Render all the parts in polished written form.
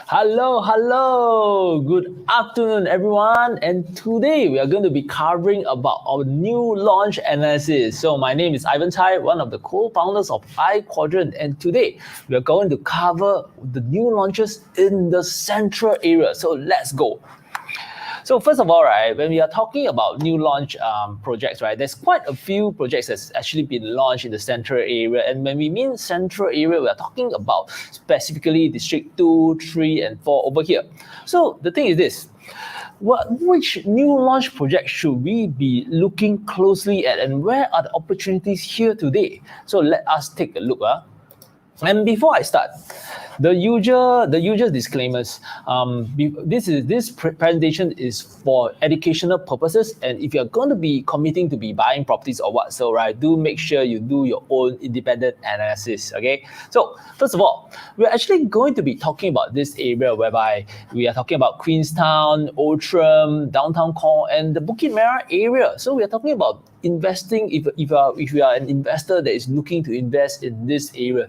Hello. Good afternoon, everyone. And today we are going to be covering about our new launch analysis. So my name is Ivan Cai, one of the co-founders of I Quadrant. And today we are going to cover the new launches in the central area. So let's go. So first of all, right, when we are talking about new launch projects, right, there's quite a few projects that's actually been launched in the central area. And when we mean central area, we are talking about specifically District 2, 3, and 4 over here. So the thing is this. Which new launch project should we be looking closely at, and where are the opportunities here today? So let us take a look. And before I start, the usual disclaimers. This presentation is for educational purposes, and if you're going to be committing to be buying properties or what, so right, do make sure you do your own independent analysis. Okay. So first of all, we're actually going to be talking about this area whereby we are talking about Queenstown, Outram, Downtown Core, and the Bukit Merah area. So we are talking about investing if you are an investor that is looking to invest in this area.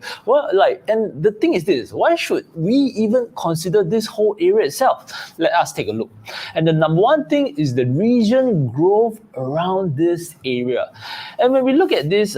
And the thing is this, why should we even consider this whole area itself? Let us take a look. And the number one thing is the region growth around this area. And when we look at this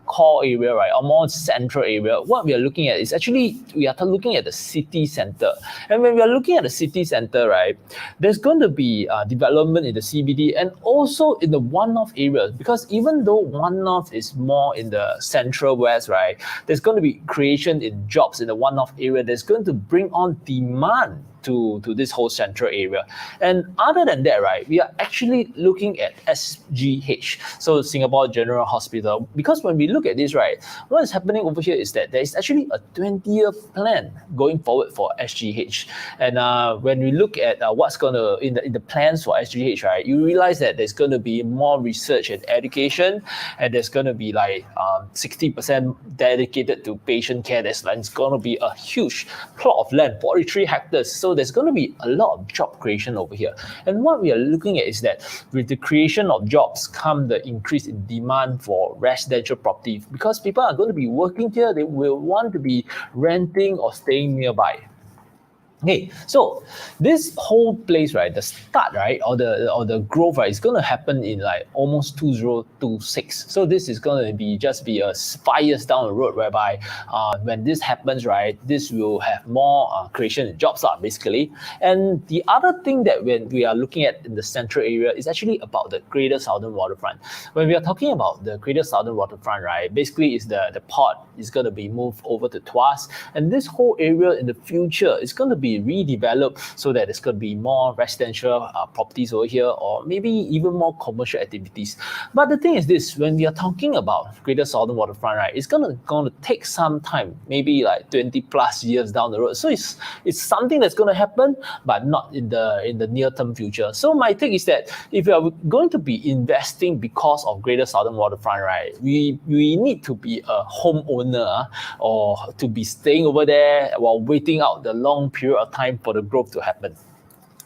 core area, right, or more central area, what we are looking at is actually, we are looking at the city center. And when we are looking at the city center, right, there's going to be development in the CBD and also in the one-off areas, because even though one-off is more in the central west, right, there's going to be creation in jobs in the one-off area that's going to bring on demand to this whole central area. And other than that, right, we are actually looking at SGH, so Singapore General Hospital, because when we look at this, right, what is happening over here is that there is actually a 20-year plan going forward for SGH. And when we look at what's going to in the plans for SGH, right, you realize that there's going to be more research and education, and there's going to be like 60% dedicated to patient care. There's going to be a huge plot of land, 43 hectares. So there's going to be a lot of job creation over here. And what we are looking at is that with the creation of jobs come the increase in demand for residential property, because people are going to be working here, they will want to be renting or staying nearby. Okay, so this whole place, right, the start, right, or the growth, right, is going to happen in like almost 2026. So this is going to be a 5 years down the road, whereby when this happens, right, this will have more creation in jobs, basically. And the other thing that when we are looking at in the central area is actually about the Greater Southern Waterfront. When we are talking about the Greater Southern Waterfront, right, basically is the port is going to be moved over to Tuas, and this whole area in the future is going to be redeveloped so that there's going to be more residential properties over here, or maybe even more commercial activities. But the thing is this, when we are talking about Greater Southern Waterfront, right, it's going to take some time, maybe like 20 plus years down the road. So it's something that's going to happen, but not in the near term future. So my take is that if you are going to be investing because of Greater Southern Waterfront, right, we need to be a homeowner or to be staying over there while waiting out the long period of time for the growth to happen.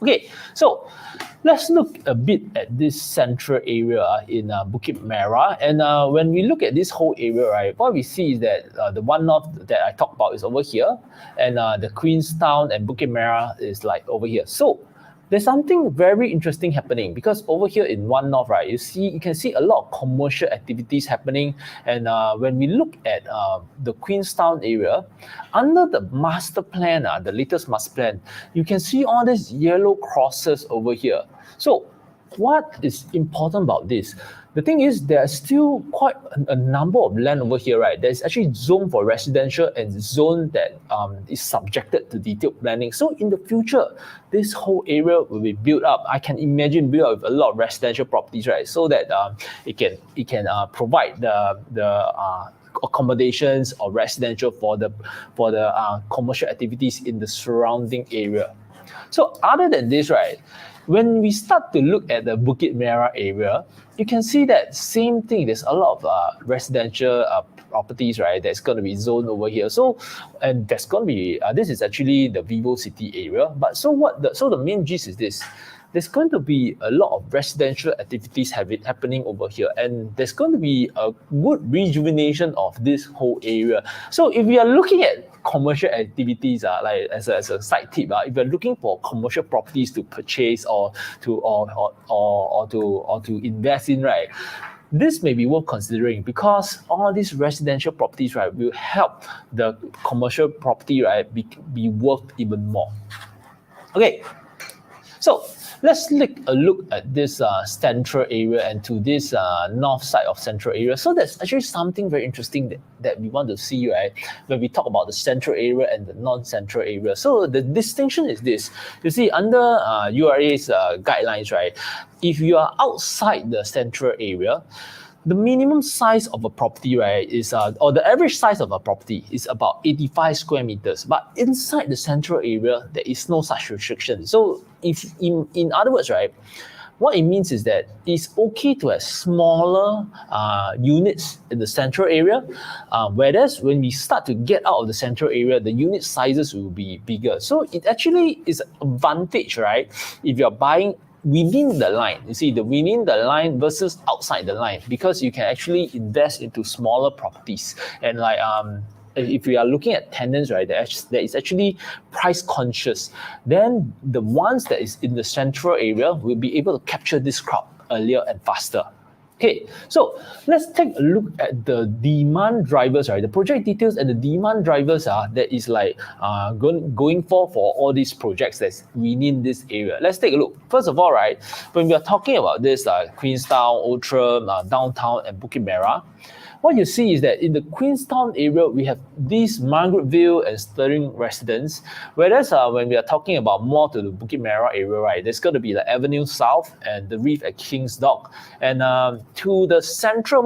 Okay, so let's look a bit at this central area in Bukit Merah. And when we look at this whole area, right, what we see is that the one north that I talked about is over here, and the Queenstown and Bukit Merah is like over here. So there's something very interesting happening, because over here in One North, right, you can see a lot of commercial activities happening. And when we look at the Queenstown area, under the master plan, the latest master plan, you can see all these yellow crosses over here. So what is important about this? The thing is, there's still quite a number of land over here, right? There's actually zone for residential and zone that is subjected to detailed planning. So in the future, this whole area will be built up. I can imagine built up with a lot of residential properties, right? So that it can provide the accommodations or residential for the commercial activities in the surrounding area. So other than this, right, when we start to look at the Bukit Merah area, you can see that same thing. There's a lot of residential properties, right, that's going to be zoned over here. So, and there's going to be, this is actually the Vivo City area. But so the main gist is this. There's going to be a lot of residential activities happening over here, and there's going to be a good rejuvenation of this whole area. So if we are looking at commercial activities, like as a side tip, if you're looking for commercial properties to purchase or to invest in, right, this may be worth considering because all these residential properties, right, will help the commercial property, right, be worth even more. Okay, so let's take a look at this central area and to this north side of central area. So there's actually something very interesting that we want to see, right, when we talk about the central area and the non-central area. So the distinction is this. You see, under URA's guidelines, right, if you are outside the central area, the minimum size of a property, right, is or the average size of a property is about 85 square meters. But inside the central area, there is no such restriction. So if in other words, right, what it means is that it's okay to have smaller units in the central area, whereas when we start to get out of the central area, the unit sizes will be bigger. So it actually is an advantage, right, if you're buying within the line. You see, the within the line versus outside the line, because you can actually invest into smaller properties. And like if we are looking at tenants, right, that is actually price conscious, then the ones that is in the central area will be able to capture this crowd earlier and faster. Okay, so let's take a look at the demand drivers, right? The project details and the demand drivers that is like going for all these projects that's within this area. Let's take a look. First of all, right, when we are talking about this Queenstown, Outram, downtown, and Bukit Merah, what you see is that in the Queenstown area, we have these Margaretville and Stirling residents, whereas when we are talking about more to the Bukit Merah area, right, there's going to be the Avenue South and the Reef at King's Dock. And to the central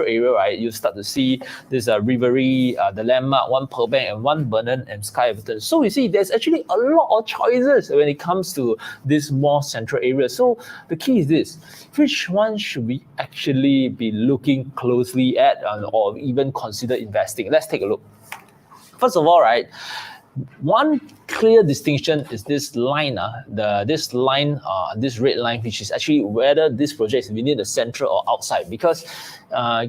area, right, you start to see this Rivery, the Landmark, one Pearl Bank, and one Vernon and Sky Everton. So you see, there's actually a lot of choices when it comes to this more central area. So the key is this: which one should we actually be looking closely at or even consider investing? Let's take a look. First of all, right, one clear distinction is this line, this red line, which is actually whether this project is within the central or outside. Because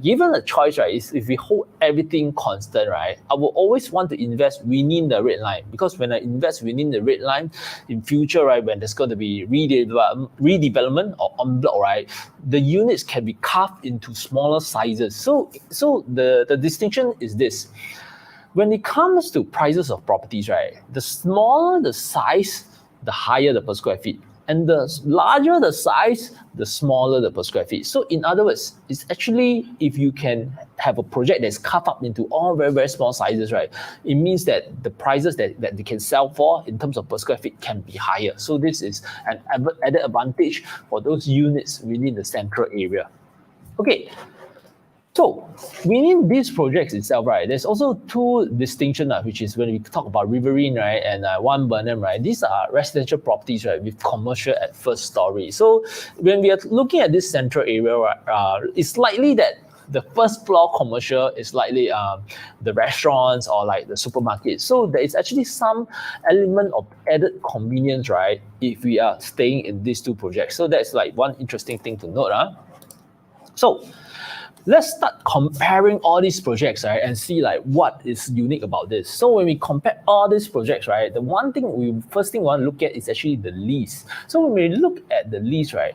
given a choice, right, is if we hold everything constant, right, I will always want to invest within the red line, because when I invest within the red line in future, right, when there's going to be redevelopment or en bloc, right, the units can be carved into smaller sizes. So the distinction is this: when it comes to prices of properties, right, the smaller the size, the higher the per square feet. And the larger the size, the smaller the per square feet. So in other words, it's actually, if you can have a project that's carved up into all very, very small sizes, right, it means that the prices that they can sell for in terms of per square feet can be higher. So this is an added advantage for those units within the central area. Okay. So within these projects itself, right, there's also two distinctions, which is when we talk about Riverine, right, and One Burnham, right, these are residential properties, right, with commercial at first story. So when we are looking at this central area, it's likely that the first floor commercial is likely the restaurants or like the supermarkets. So there is actually some element of added convenience, right, if we are staying in these two projects. So that's like one interesting thing to note. So let's start comparing all these projects, right, and see like what is unique about this. So when we compare all these projects, right, the first thing we want to look at is actually the lease. So when we look at the lease, right,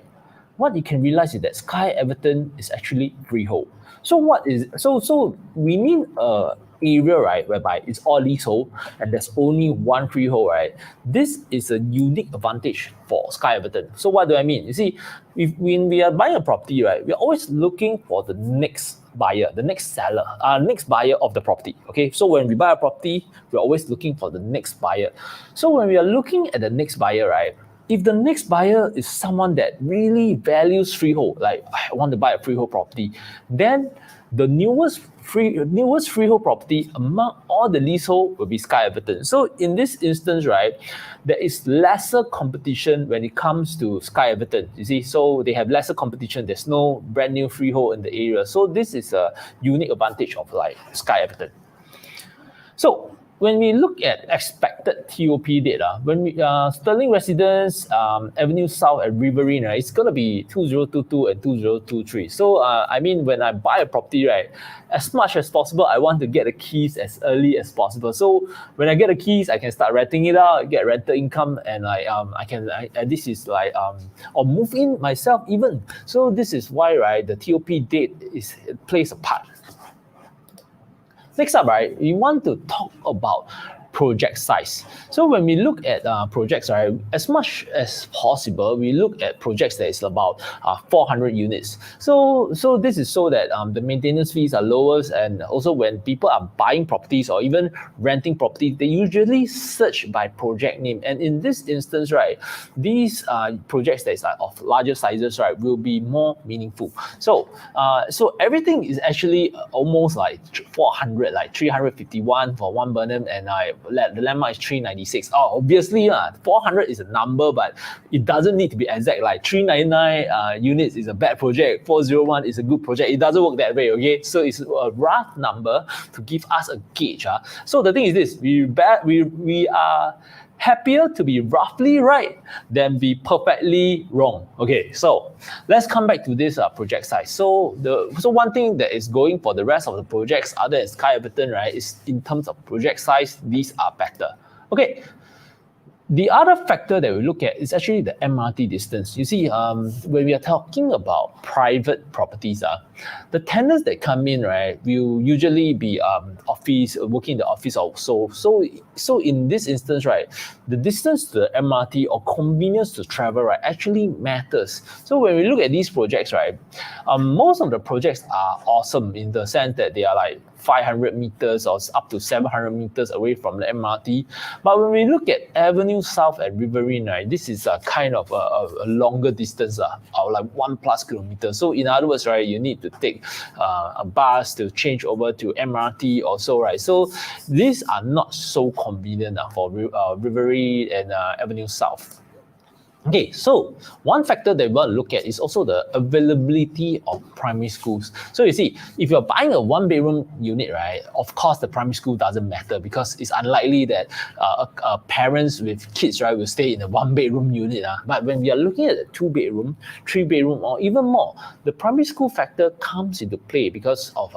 what you can realize is that Sky Everton is actually freehold. So we need a area, right, whereby it's all leasehold and there's only one freehold, right? This is a unique advantage for Sky Everton. So what do I mean? You see, when we are buying a property, right, we're always looking for the next buyer, the next seller, next buyer of the property. Okay, so when we buy a property, we're always looking for the next buyer. So when we are looking at the next buyer, right, if the next buyer is someone that really values freehold, like I want to buy a freehold property, then the newest freehold property among all the leasehold will be Sky Everton. So in this instance, right, there is lesser competition when it comes to Sky Everton. You see, so they have lesser competition. There's no brand new freehold in the area. So this is a unique advantage of like Sky Everton. So when we look at expected TOP date, when we Sterling Residence, Avenue South at Riverine, right, it's gonna be 2022 and 2023. So I mean, when I buy a property, right, as much as possible, I want to get the keys as early as possible. So when I get the keys, I can start renting it out, get rental income, and this is like or move in myself even. So this is why, right, the TOP date plays a part. Next up, right, we want to talk about project size. So when we look at projects, right, as much as possible, we look at projects that is about 400 units. So this is so that the maintenance fees are lowest, and also when people are buying properties or even renting properties, they usually search by project name. And in this instance, right, these projects that is of larger sizes, right, will be more meaningful. So everything is actually almost like 400, like 351 for one Burnham, and the landmark is 396. Oh, obviously, 400 is a number, but it doesn't need to be exact. Like 399 units is a bad project, 401 is a good project. It doesn't work that way, okay? So it's a rough number to give us a gauge. So the thing is this, we are happier to be roughly right than be perfectly wrong. Okay, so let's come back to this project size. So one thing that is going for the rest of the projects other than Sky Everton, right, is in terms of project size, these are better. Okay. The other factor that we look at is actually the MRT distance. You see, when we are talking about private properties, the tenants that come in, right, will usually be working in the office or so. So in this instance, right, the distance to the MRT or convenience to travel, right, actually matters. So when we look at these projects, right, most of the projects are awesome in the sense that they are like 500 meters or up to 700 meters away from the MRT. But when we look at Avenue South at Riverine, right, this is a kind of a longer distance, or like 1+ kilometers. So in other words, right, you need to take a bus to change over to MRT or so, right? So these are not so convenient for Riverine and Avenue South. Okay, so one factor that we want to look at is also the availability of primary schools. So you see, if you're buying a one-bedroom unit, right, of course the primary school doesn't matter because it's unlikely that parents with kids, right, will stay in a one-bedroom unit. But when we are looking at a 2-bedroom, 3-bedroom, or even more, the primary school factor comes into play because of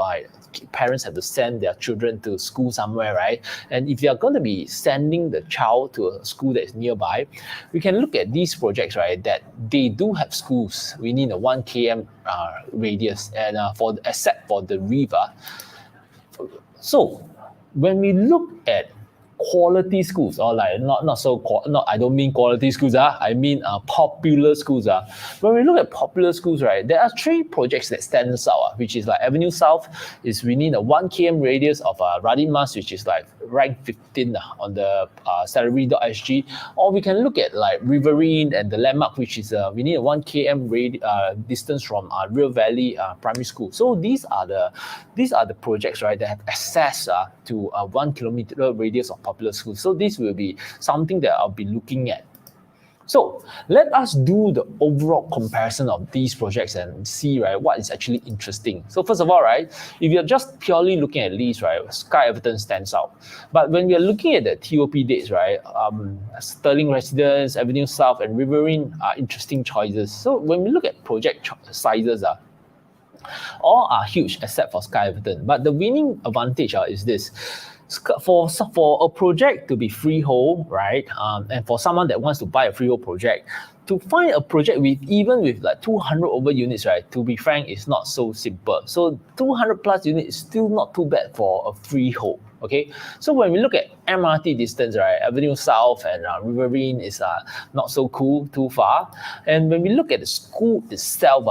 parents have to send their children to school somewhere, right? And if you are going to be sending the child to a school that is nearby, we can look at these projects, right, that they do have schools within a 1 km radius, and except for the river. So when we look at quality schools, or like I don't mean quality schools, I mean popular schools. When we look at popular schools, right, there are 3 projects that stands out, which is like Avenue South is within a 1 km radius of Radin Mas, which is like ranked 15 on the salary.sg, or we can look at like Riverine and the landmark, which is within a 1 km distance from Real Valley Primary School. So these are the projects, right, that have access to a 1 kilometer radius of popular schools. So this will be something that I'll be looking at. So let us do the overall comparison of these projects and see, right, what is actually interesting. So first of all, right, if you're just purely looking at lease, right, Sky Everton stands out. But when we are looking at the TOP dates, right, Sterling Residence, Avenue South, and Riverine are interesting choices. So when we look at project sizes, all are huge except for Sky Everton. But the winning advantage is this. For a project to be freehold, right, and for someone that wants to buy a freehold project, to find a project even with like 200 over units, right, to be frank, is not so simple. So 200 plus units is still not too bad for a freehold. Okay, so when we look at MRT distance, right, Avenue South and Riverine is not so cool, too far. And when we look at the school itself,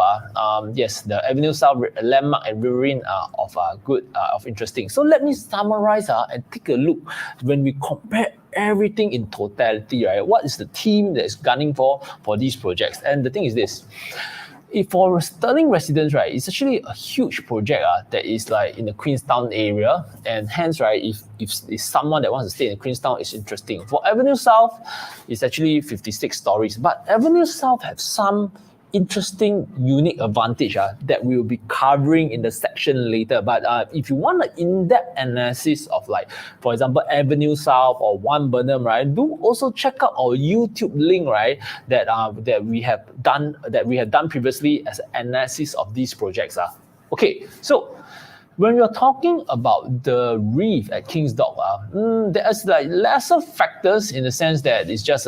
yes, the Avenue South, landmark, and Riverine are of interesting. So let me summarize and take a look when we compare everything in totality, right? What is the team that is gunning for these projects? And the thing is this. For Sterling Residence, right, it's actually a huge project that is like in the Queenstown area, and hence, right, if someone that wants to stay in Queenstown is interesting. For Avenue South, it's actually 56 stories, but Avenue South have some interesting, unique advantage that we will be covering in the section later. But if you want an in-depth analysis of, like, for example, Avenue South or One Burnham, right, do also check out our YouTube link, right, that we have done previously as an analysis of these projects. Okay, so when we are talking about the reef at King's Dock, there's like lesser factors in the sense that it's just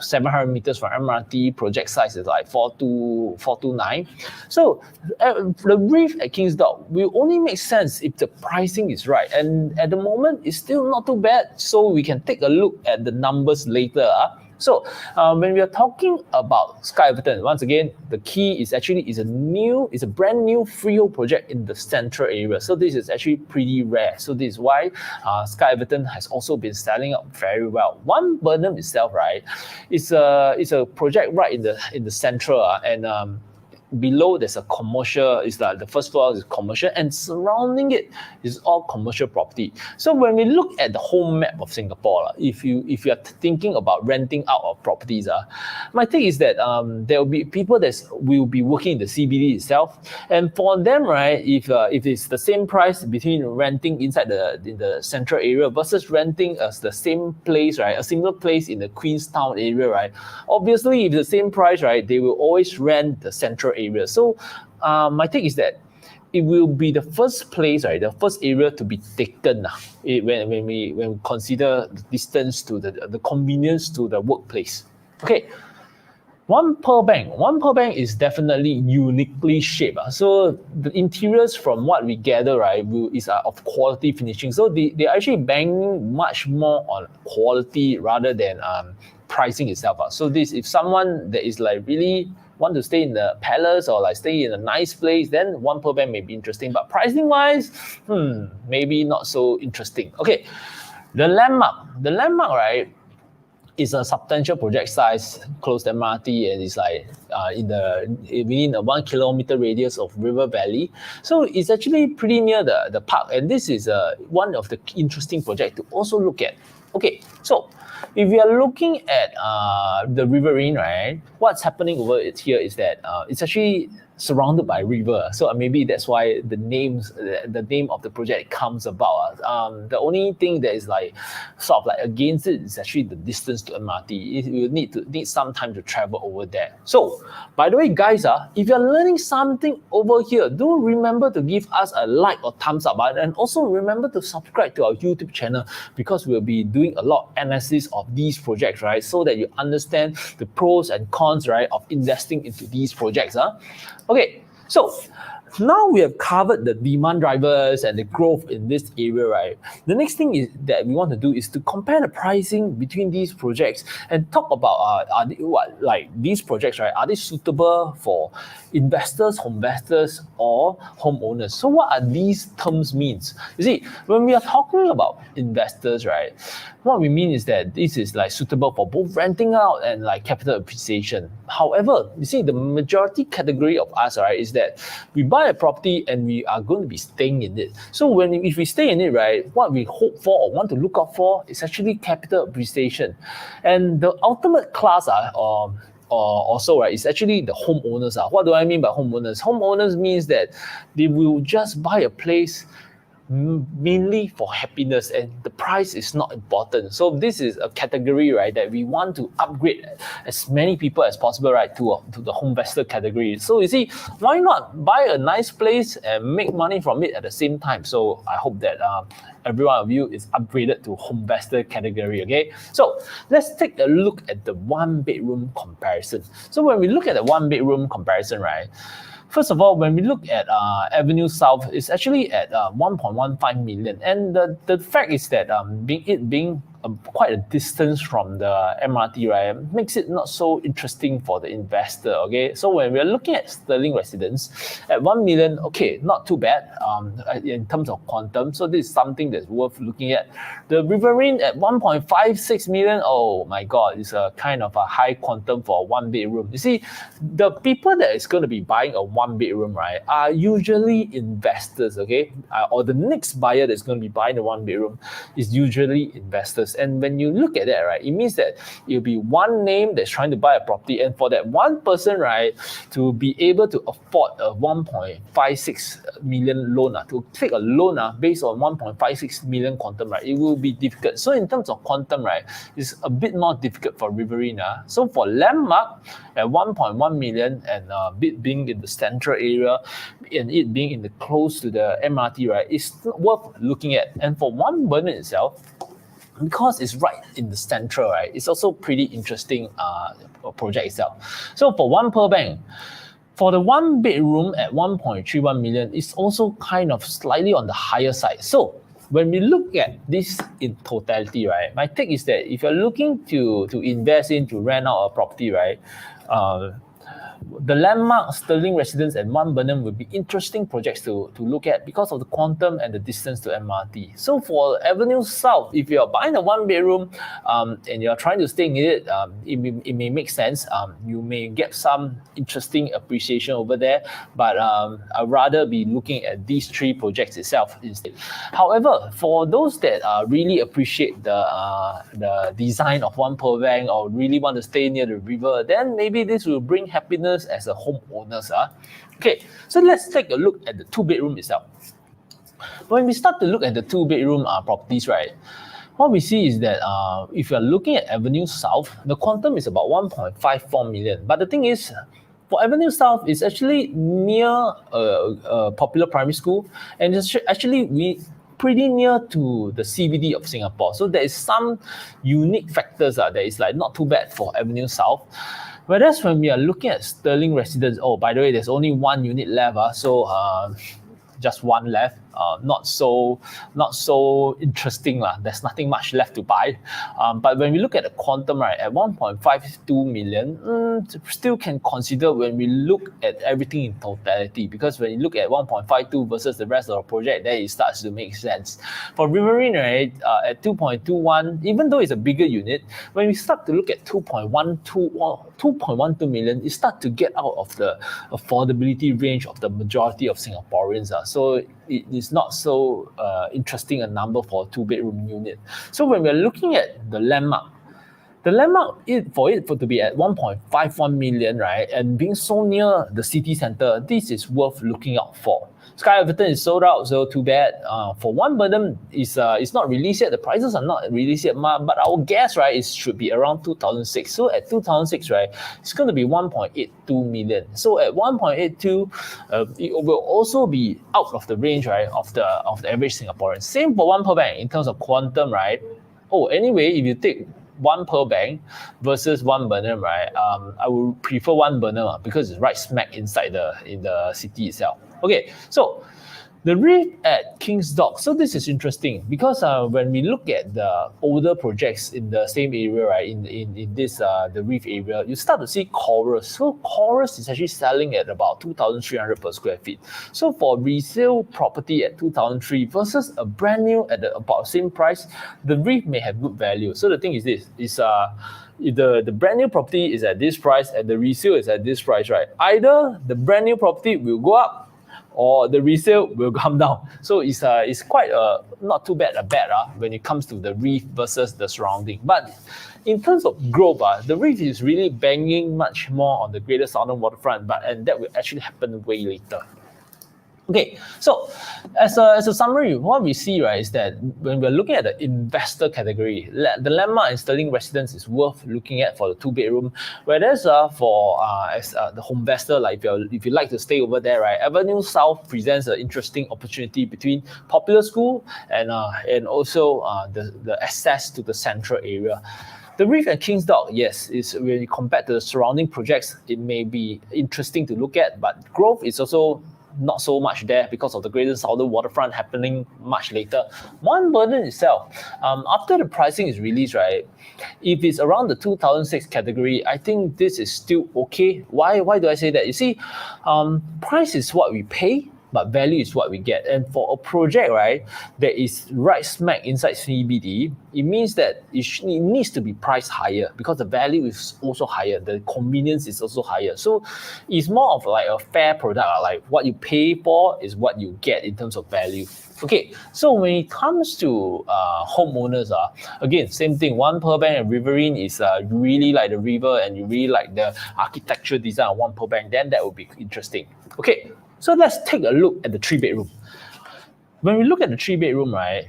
700 meters from MRT. Project size is like 429. So the reef at King's Dock will only make sense if the pricing is right. And at the moment, it's still not too bad. So we can take a look at the numbers later. So when we are talking about Sky Everton, once again, the key is actually is a brand new freehold project in the central area. So this is actually pretty rare. So this is why Sky Everton has also been selling out very well. One Burnham itself, right, is a project right in the central and below there's a commercial, is like the first floor is commercial and surrounding it is all commercial property. So when we look at the whole map of Singapore, if you are thinking about renting out of properties, my take is that there will be people that will be working in the CBD itself, and for them, right, if it's the same price between renting inside in the central area versus renting the same place, right, a similar place in the Queenstown area, right, obviously if it's the same price, right, they will always rent the central area. So my take is that it will be the first place, right, the first area to be taken when we consider the distance to the convenience to the workplace. Okay. One Pearl Bank is definitely uniquely shaped. So the interiors, from what we gather, right, is of quality finishing. So they're actually banking much more on quality rather than pricing itself. So this, if someone that is like really want to stay in the palace or like stay in a nice place, then One Pearl Bank may be interesting. But pricing wise, maybe not so interesting. Okay, the landmark, right, is a substantial project size, close to MRT, and it's like within a 1 kilometer radius of River Valley. So it's actually pretty near the park, and this is one of the interesting projects to also look at. Okay, so if we are looking at the riverine, right, what's happening over here is that it's actually surrounded by river. So maybe that's why the name of the project comes about. The only thing that is like sort of like against it is actually the distance to MRT. You need some time to travel over there. So by the way, guys, if you're learning something over here, do remember to give us a like or thumbs up, and also remember to subscribe to our YouTube channel, because we'll be doing a lot of analysis of these projects, right, so that you understand the pros and cons, right, of investing into these projects. Okay, so now we have covered the demand drivers and the growth in this area, right? The next thing is that we want to do is to compare the pricing between these projects and talk about these projects, right? Are they suitable for investors, home investors, or homeowners? So what are these terms means? You see, when we are talking about investors, right, what we mean is that this is like suitable for both renting out and like capital appreciation. However, you see, the majority category of us, right, is that we buy a property and we are going to be staying in it. So if we stay in it, right, what we hope for or want to look out for is actually capital appreciation. And the ultimate class also, right, it's actually the homeowners. What do I mean by homeowners? Homeowners means that they will just buy a place mainly for happiness, and the price is not important. So this is a category, right, that we want to upgrade as many people as possible, right, to the home investor category. So you see, why not buy a nice place and make money from it at the same time? So I hope that every one of you is upgraded to home investor category. Okay, so let's take a look at the one bedroom comparison. So when we look at the one bedroom comparison, right, first of all, when we look at Avenue South, it's actually at 1.15 million. And the fact is that being quite a distance from the MRT, right, makes it not so interesting for the investor. Okay, so when we're looking at Sterling residence at 1 million, okay, not too bad in terms of quantum. So this is something that's worth looking at. The Riverine at 1.56 million, oh my God, it's a kind of a high quantum for a one bedroom. You see, the people that is going to be buying a one bedroom, right, are usually investors, okay, or the next buyer that's going to be buying a one bedroom is usually investors. owners. And when you look at that, right, it means that it'll be one name that's trying to buy a property, and for that one person, right, to be able to afford a 1.56 million loan, to take a loan based on 1.56 million quantum, right, it will be difficult. So in terms of quantum, right, it's a bit more difficult for Riverine. So for Landmark at 1.1 million and it being in the central area and it being in the close to the MRT, right, it's worth looking at. And for One Burnham itself, because it's right in the central, right, it's also pretty interesting project itself. So for One Pearl Bank, for the one bedroom at 1.31 million, it's also kind of slightly on the higher side. So when we look at this in totality, right, my take is that if you're looking to invest in, to rent out a property, right, the Landmark, Sterling Residence, and One Burnham will be interesting projects to look at because of the quantum and the distance to MRT. So for Avenue South, if you're buying a one bedroom and you're trying to stay in it, it may make sense. You may get some interesting appreciation over there, but I'd rather be looking at these three projects itself instead. However, for those that really appreciate the design of One Pearl Bank or really want to stay near the river, then maybe this will bring happiness as a homeowners. Okay, so let's take a look at the two-bedroom itself. When we start to look at the two-bedroom properties, right, what we see is that if you're looking at Avenue South, the quantum is about 1.54 million. But the thing is, for Avenue South, it's actually near a popular primary school, and it's actually pretty near to the CBD of Singapore. So there is some unique factors that is like not too bad for Avenue South. Whereas when we are looking at Sterling Residence, oh, by the way, there's only one unit left, so just one left. Not so interesting. There's nothing much left to buy. But when we look at the quantum, right, at 1.52 million, still can consider when we look at everything in totality. Because when you look at 1.52 versus the rest of the project, then it starts to make sense. For Riverine, right, at 2.21, even though it's a bigger unit, when we start to look at 2.12 million, it starts to get out of the affordability range of the majority of Singaporeans. So it is not so interesting a number for a two-bedroom unit. So when we're looking at the Landmark, for it to be at 1.51 million, right, and being so near the city center, this is worth looking out for. Sky Everton is sold out, so too bad. For One Burnham, it's not released yet. The prices are not released yet, but our guess, right, it should be around 2006. So at 2006, right, it's going to be 1.82 million. So at 1.82, it will also be out of the range, right, of the average Singaporean. Same for One Pearl Bank in terms of quantum, right. Oh, anyway, if you take One Pearl Bank versus One Burnham, right, I would prefer One Burnham because it's right smack inside in the city itself. Okay, so the reef at King's Dock. So this is interesting because when we look at the older projects in the same area, right, in this the reef area, you start to see Chorus. So Chorus is actually selling at about 2,300 per square feet. So for resale property at 2,003 versus a brand new at about the same price, the reef may have good value. So the thing is this, if the brand new property is at this price and the resale is at this price, right, either the brand new property will go up or the resale will come down. So it's quite not too bad a bet when it comes to the reef versus the surrounding. But in terms of growth, the reef is really banging much more on the Greater Southern Waterfront, and that will actually happen way later. Okay, so as a summary, what we see, right, is that when we're looking at the investor category, the Landmark and Sterling Residence is worth looking at for the two-bedroom. Whereas for the home investor, like if you like to stay over there, right, Avenue South presents an interesting opportunity between popular school and also the access to the central area. The reef at King's Dock, yes, is when you compare to the surrounding projects, it may be interesting to look at, but growth is also not so much there because of the Greater Southern Waterfront happening much later. One Burnham itself, after the pricing is released, right, if it's around the 2006 category, I think this is still okay. Why do I say that? You see, price is what we pay, but value is what we get. And for a project, right, that is right smack inside CBD, it means that it needs to be priced higher because the value is also higher, the convenience is also higher. So it's more of like a fair product, like what you pay for is what you get in terms of value. Okay, so when it comes to homeowners, again, same thing. One Pearl Bank and Riverine is you really like the river and you really like the architectural design of One Pearl Bank, then that would be interesting. Okay, so let's take a look at the 3-bedroom. When we look at the 3-bedroom, right,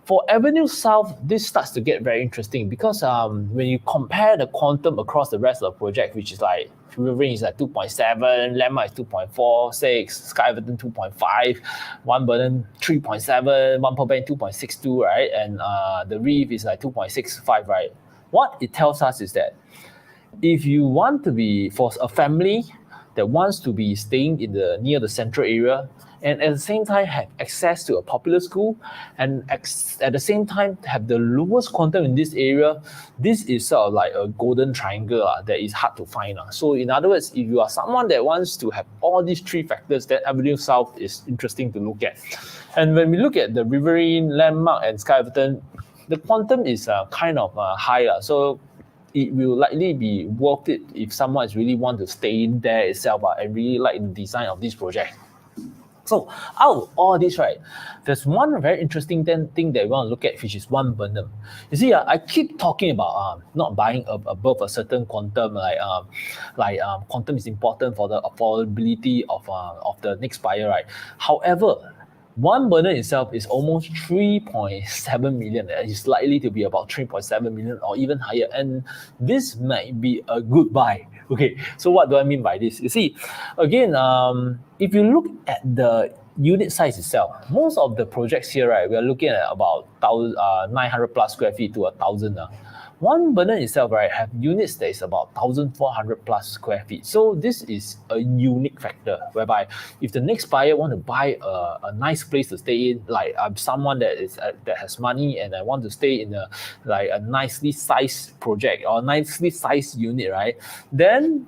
for Avenue South, this starts to get very interesting because when you compare the quantum across the rest of the project, which is like Riverine is like 2.7, Landmark is 2.46, Sky Everton 2.5, One Burden 3.7, One Pearl Bank 2.62, right? And the Reef is like 2.65, right? What it tells us is that if you want to be, for a family that wants to be staying in the near the central area, and at the same time have access to a popular school, and at the same time have the lowest quantum in this area, this is sort of like a golden triangle that is hard to find. So in other words, if you are someone that wants to have all these 3 factors, then Avenue South is interesting to look at. And when we look at the Riverine, Landmark and Sky Everton, the quantum is kind of high. So it will likely be worth it if someone is really want to stay in there itself and really like the design of this project. So out of all this, right, there's one very interesting thing that we want to look at, which is One Burnham. You see, I keep talking about not buying above a certain quantum, quantum is important for the affordability of the next buyer, right? However, One Burnham itself is almost 3.7 million. It's likely to be about 3.7 million or even higher. And this might be a good buy. Okay, so what do I mean by this? You see, again, if you look at the unit size itself, most of the projects here, right, we are looking at about 900 plus square feet to 1,000. One Burnham itself, right, have units that is about 1,400 plus square feet. So this is a unique factor whereby if the next buyer want to buy a nice place to stay in, like I'm someone that is that has money and I want to stay in a nicely sized project or nicely sized unit, right, then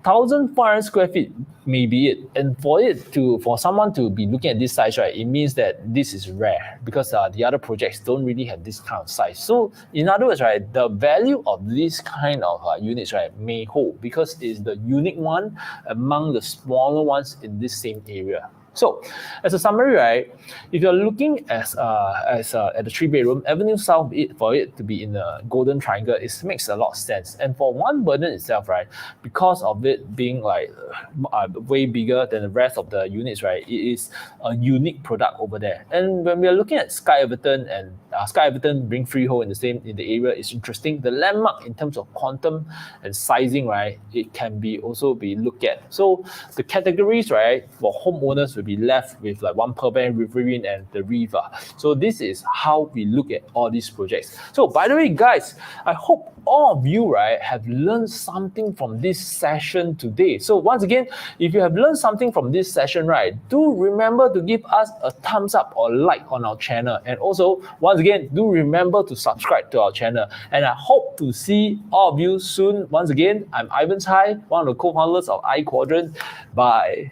1,400 square feet may be it. And for someone to be looking at this size, right, it means that this is rare because the other projects don't really have this kind of size. So in other words, right, the value of this kind of units, right, may hold because it's the unique one among the smaller ones in this same area. So, as a summary, right, if you're looking at the 3-bedroom, Avenue South, for it to be in the golden triangle, it makes a lot of sense. And for One Burnham itself, right, because of it being like way bigger than the rest of the units, right, it is a unique product over there. And when we are looking at Sky Everton and Sky Everton being freehold in the area is interesting. The Landmark in terms of quantum and sizing, right, it can also be looked at. So the categories, right, for homeowners will be left with like One Pearl Bank, Riverine, and the River. So this is how we look at all these projects. So by the way, guys, I hope all of you, right, have learned something from this session today. So once again, if you have learned something from this session, right, do remember to give us a thumbs up or like on our channel. And also, once again, do remember to subscribe to our channel. And I hope to see all of you soon. Once again, I'm Ivan Cai, one of the co-founders of I Quadrant. Bye.